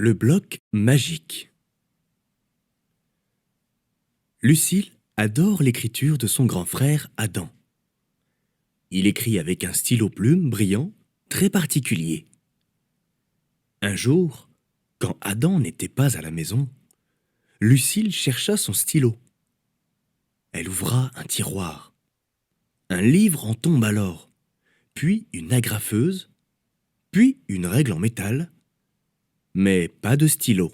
Le bloc magique. Lucille adore l'écriture de son grand frère Adam. Il écrit avec un stylo plume brillant, très particulier. Un jour, quand Adam n'était pas à la maison, Lucille chercha son stylo. Elle ouvra un tiroir. Un livre en tombe alors, puis une agrafeuse, puis une règle en métal, mais pas de stylo.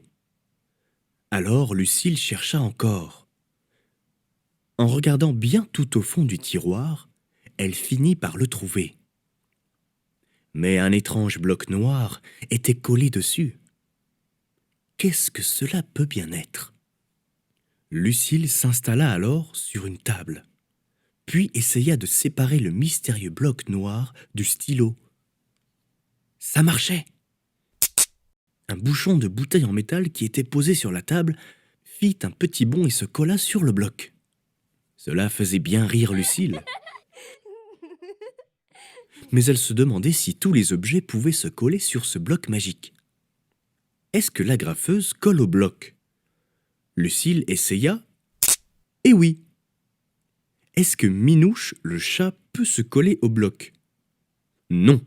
Alors Lucille chercha encore. En regardant bien tout au fond du tiroir, elle finit par le trouver. Mais un étrange bloc noir était collé dessus. Qu'est-ce que cela peut bien être? Lucille s'installa alors sur une table, puis essaya de séparer le mystérieux bloc noir du stylo. Ça marchait! Un bouchon de bouteille en métal qui était posé sur la table fit un petit bond et se colla sur le bloc. Cela faisait bien rire Lucille. Mais elle se demandait si tous les objets pouvaient se coller sur ce bloc magique. Est-ce que l'agrafeuse colle au bloc? Lucille essaya. Et oui! Est-ce que Minouche, le chat, peut se coller au bloc? Non!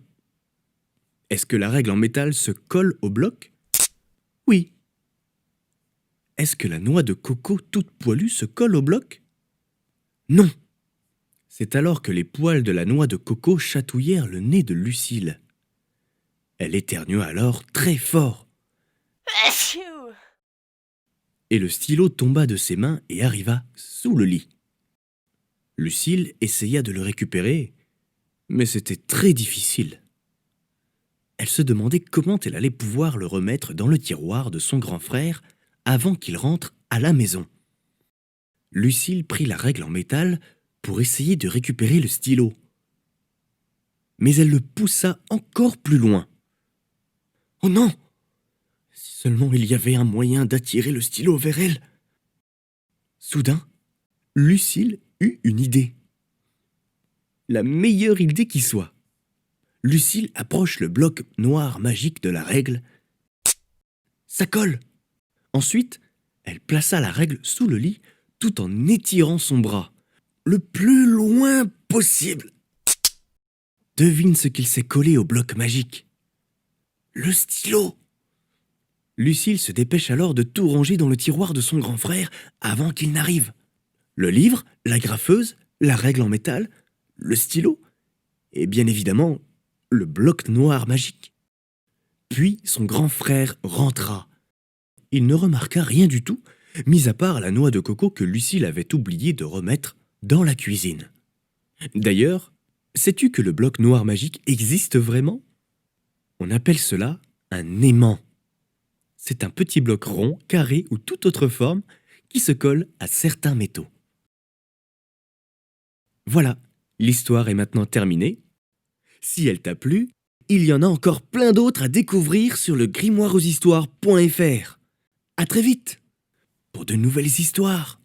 Est-ce que la règle en métal se colle au bloc? Oui! Est-ce que la noix de coco toute poilue se colle au bloc? Non! C'est alors que les poils de la noix de coco chatouillèrent le nez de Lucille. Elle éternua alors très fort. Et le stylo tomba de ses mains et arriva sous le lit. Lucille essaya de le récupérer, mais c'était très difficile. Elle se demandait comment elle allait pouvoir le remettre dans le tiroir de son grand frère avant qu'il rentre à la maison. Lucille prit la règle en métal pour essayer de récupérer le stylo. Mais elle le poussa encore plus loin. Oh non! Si seulement il y avait un moyen d'attirer le stylo vers elle. Soudain, Lucille eut une idée. La meilleure idée qui soit. Lucille approche le bloc noir magique de la règle. Ça colle! Ensuite, elle plaça la règle sous le lit tout en étirant son bras, le plus loin possible. Devine ce qu'il s'est collé au bloc magique. Le stylo! Lucille se dépêche alors de tout ranger dans le tiroir de son grand frère avant qu'il n'arrive. Le livre, l'agrafeuse, la règle en métal, le stylo et bien évidemment le bloc noir magique. Puis son grand frère rentra. Il ne remarqua rien du tout, mis à part la noix de coco que Lucille avait oublié de remettre dans la cuisine. D'ailleurs, sais-tu que le bloc noir magique existe vraiment? On appelle cela un aimant. C'est un petit bloc rond, carré ou toute autre forme qui se colle à certains métaux. Voilà, l'histoire est maintenant terminée. Si elle t'a plu, il y en a encore plein d'autres à découvrir sur le grimoireaushistoires.fr. À très vite pour de nouvelles histoires.